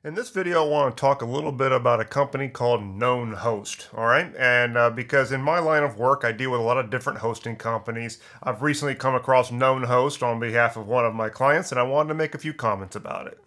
In this video, I want to talk a little bit about a company called KnownHost, all right? And because in my line of work, I deal with a lot of different hosting companies. I've recently come across KnownHost on behalf of one of my clients, and I wanted to make a few comments about it.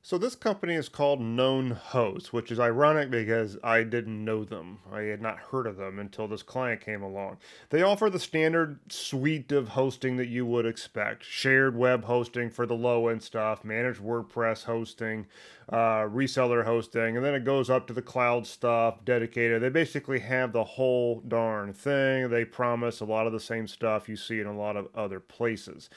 So this company is called KnownHost, which is ironic because I didn't know them. I had not heard of them until this client came along. They offer the standard suite of hosting that you would expect. Shared web hosting for the low-end stuff, managed WordPress hosting, reseller hosting, and then it goes up to the cloud stuff, dedicated. They basically have the whole darn thing. They promise a lot of the same stuff you see in a lot of other places.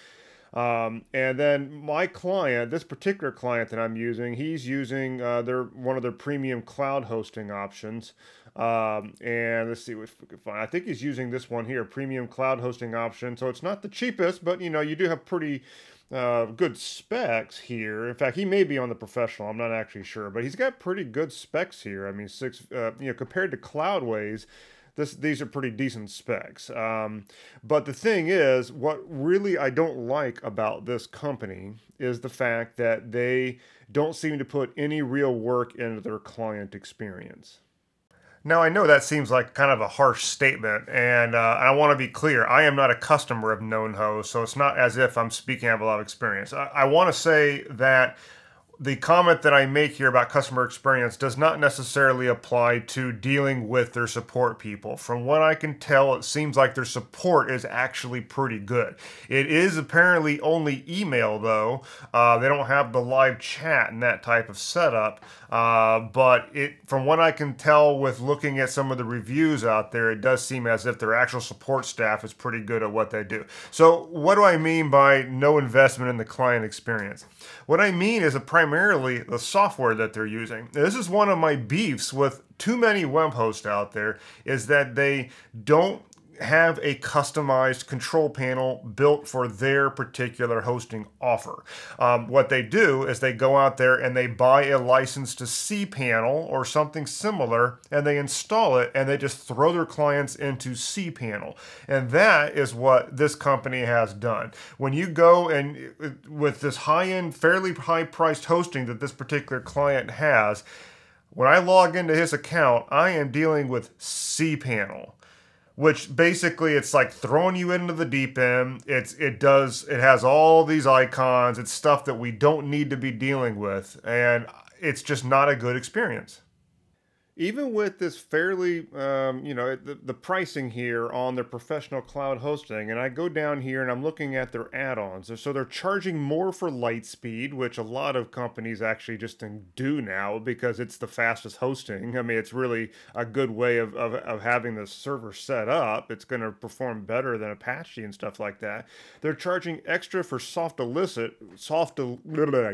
And then my client, this particular client that I'm using, he's using one of their premium cloud hosting options. And let's see if we can find. I think he's using this one here, premium cloud hosting option. So it's not the cheapest, but you do have pretty good specs here. In fact, he may be on the professional. I'm not actually sure, but he's got pretty good specs here. I mean, compared to Cloudways, these are pretty decent specs. But the thing is, what really I don't like about this company is the fact that they don't seem to put any real work into their client experience. Now, I know that seems like kind of a harsh statement, and I want to be clear. I am not a customer of KnownHost, so it's not as if I'm speaking out of a lot of experience. I want to say that the comment that I make here about customer experience does not necessarily apply to dealing with their support people. From what I can tell, it seems like their support is actually pretty good. It is apparently only email, though. They don't have the live chat and that type of setup. But from what I can tell with looking at some of the reviews out there, it does seem as if their actual support staff is pretty good at what they do. So what do I mean by no investment in the client experience? What I mean is primarily the software that they're using. This is one of my beefs with too many web hosts out there, is that they don't have a customized control panel built for their particular hosting offer. What they do is they go out there and they buy a license to cPanel or something similar, and they install it, and they just throw their clients into cPanel. And that is what this company has done. When you go and with this high-end, fairly high-priced hosting that this particular client has, when I log into his account, I am dealing with cPanel, which basically it's like throwing you into the deep end. It has all these icons. It's stuff that we don't need to be dealing with, and it's just not a good experience. Even with this fairly, the pricing here on their professional cloud hosting, and I go down here and I'm looking at their add-ons. So they're charging more for Lightspeed, which a lot of companies actually just do now because it's the fastest hosting. I mean, it's really a good way of having the server set up. It's going to perform better than Apache and stuff like that. They're charging extra for I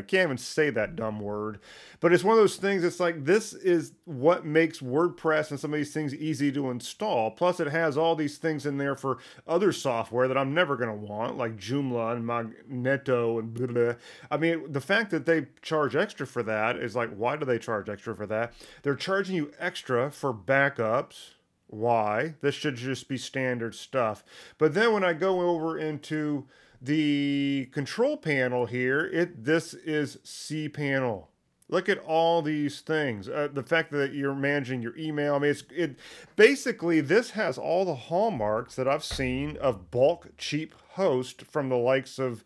can't even say that dumb word, but it's one of those things. It's like, this is what makes WordPress and some of these things easy to install. Plus, it has all these things in there for other software that I'm never going to want, like Joomla and Magneto and blah, blah. I mean, the fact that they charge extra for that is like, why do they charge extra for that? They're charging you extra for backups. Why? This should just be standard stuff. But then when I go over into the control panel here, this is cPanel. Look at all these things. The fact that you're managing your email. I mean, basically, this has all the hallmarks that I've seen of bulk cheap host from the likes of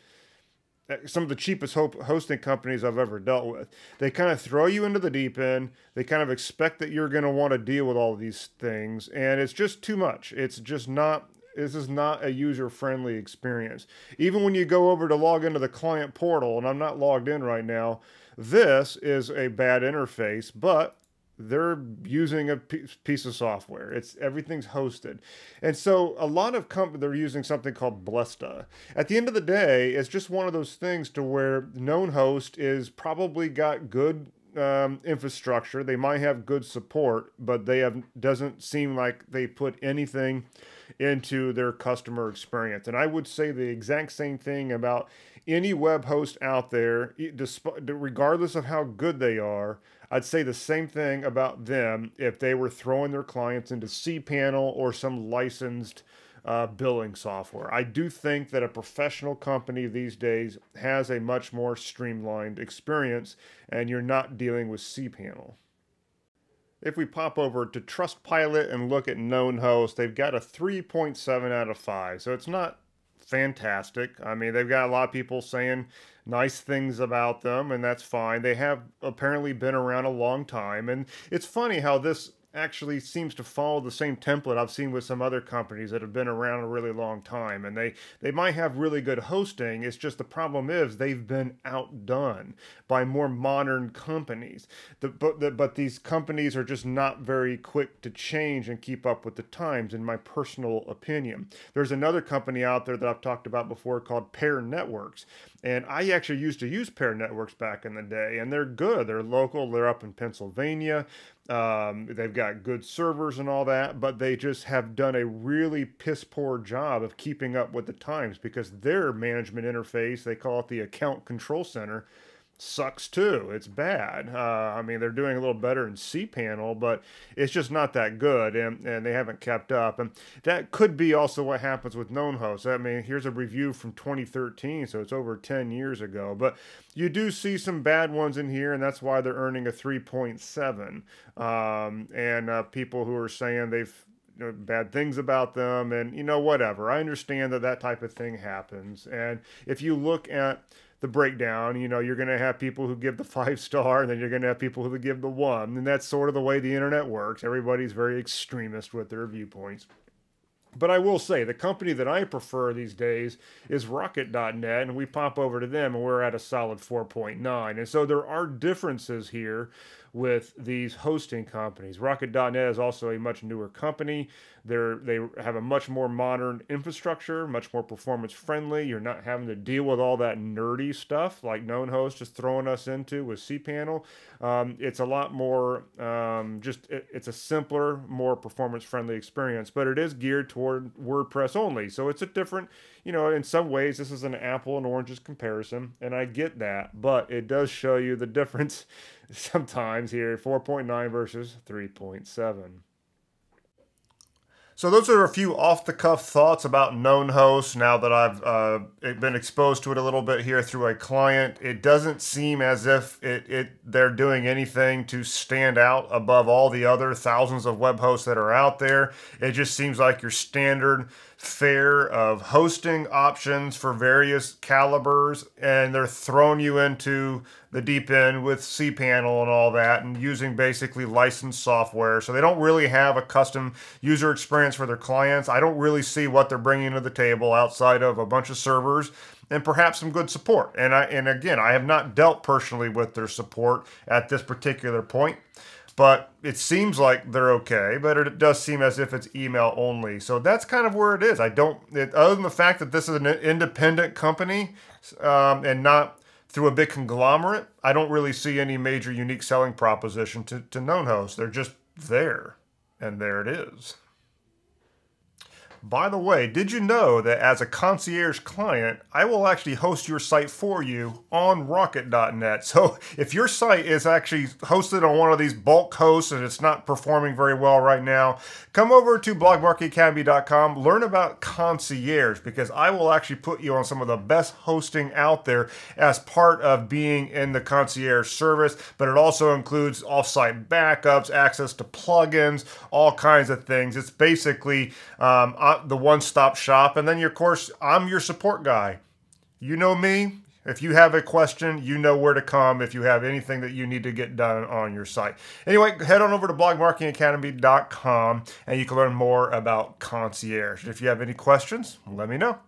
some of the cheapest hosting companies I've ever dealt with. They kind of throw you into the deep end. They kind of expect that you're going to want to deal with all of these things, and it's just too much. It's just not. This is not a user-friendly experience. Even when you go over to log into the client portal, and I'm not logged in right now, this is a bad interface, but they're using a piece of software. Everything's hosted. And so a lot of companies, they're using something called Blesta. At the end of the day, it's just one of those things to where KnownHost is probably got good infrastructure. They might have good support, but doesn't seem like they put anything into their customer experience. And I would say the exact same thing about any web host out there, regardless of how good they are. I'd say the same thing about them if they were throwing their clients into cPanel or some licensed billing software. I do think that a professional company these days has a much more streamlined experience, and you're not dealing with cPanel. If we pop over to Trustpilot and look at KnownHost, they've got a 3.7 out of 5. So it's not fantastic. I mean, they've got a lot of people saying nice things about them, and that's fine. They have apparently been around a long time. And it's funny how this actually seems to follow the same template I've seen with some other companies that have been around a really long time. And they might have really good hosting. It's just the problem is they've been outdone by more modern companies. But these companies are just not very quick to change and keep up with the times, in my personal opinion. There's another company out there that I've talked about before called Pair Networks. And I actually used to use Pair Networks back in the day, and they're good. They're local. They're up in Pennsylvania. They've got good servers and all that, but they just have done a really piss poor job of keeping up with the times because their management interface, they call it the Account Control Center, sucks too. It's bad. I mean, they're doing a little better in cPanel, but it's just not that good, and they haven't kept up. And that could be also what happens with KnownHost. I mean, here's a review from 2013, so it's over 10 years ago. But you do see some bad ones in here, and that's why they're earning a 3.7. And people who are saying they've bad things about them, and whatever. I understand that type of thing happens. And if you look at the breakdown, you're going to have people who give the 5-star, and then you're going to have people who give the 1. And that's sort of the way the internet works. Everybody's very extremist with their viewpoints. But I will say, the company that I prefer these days is Rocket.net, and we pop over to them, and we're at a solid 4.9. And so there are differences here with these hosting companies. Rocket.net is also a much newer company. They have a much more modern infrastructure, much more performance friendly. You're not having to deal with all that nerdy stuff like KnownHost is throwing us into with cPanel. It's a lot more, it's a simpler, more performance friendly experience, but it is geared toward WordPress only. So it's a different, in some ways this is an apple and oranges comparison, and I get that, but it does show you the difference sometimes here, 4.9 versus 3.7. So those are a few off-the-cuff thoughts about KnownHost now that I've been exposed to it a little bit here through a client. It doesn't seem as if they're doing anything to stand out above all the other thousands of web hosts that are out there. It just seems like your standard fare of hosting options for various calibers, and they're throwing you into the deep end with cPanel and all that, and using basically licensed software. So they don't really have a custom user experience for their clients. I don't really see what they're bringing to the table outside of a bunch of servers and perhaps some good support. And again, I have not dealt personally with their support at this particular point, but it seems like they're okay, but it does seem as if it's email only. So that's kind of where it is. Other than the fact that this is an independent company and not through a big conglomerate, I don't really see any major unique selling proposition to KnownHost. They're just there, and there it is. By the way, did you know that as a concierge client, I will actually host your site for you on Rocket.net? So if your site is actually hosted on one of these bulk hosts and it's not performing very well right now, come over to blogmarketingacademy.com, learn about concierge, because I will actually put you on some of the best hosting out there as part of being in the concierge service, but it also includes offsite backups, access to plugins, all kinds of things. It's basically the one-stop shop. And then, of course, I'm your support guy. You know me. If you have a question, you know where to come if you have anything that you need to get done on your site. Anyway, head on over to blogmarketingacademy.com and you can learn more about concierge. If you have any questions, let me know.